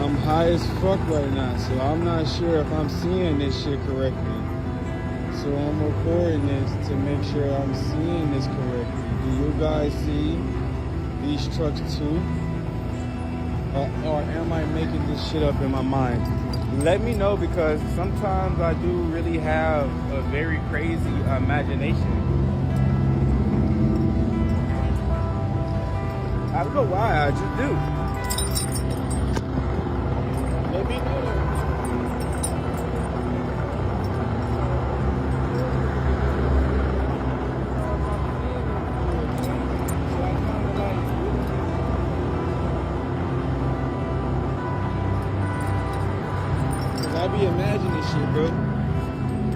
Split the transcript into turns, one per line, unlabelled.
I'm high as fuck right now, so I'm not sure if I'm seeing this shit correctly. So I'm recording this to make sure I'm seeing this correctly. Do you guys see these trucks too? Or am I making this shit up in my mind? Let me know, because sometimes I do really have a very crazy imagination. I don't know why, I just do. Let me know.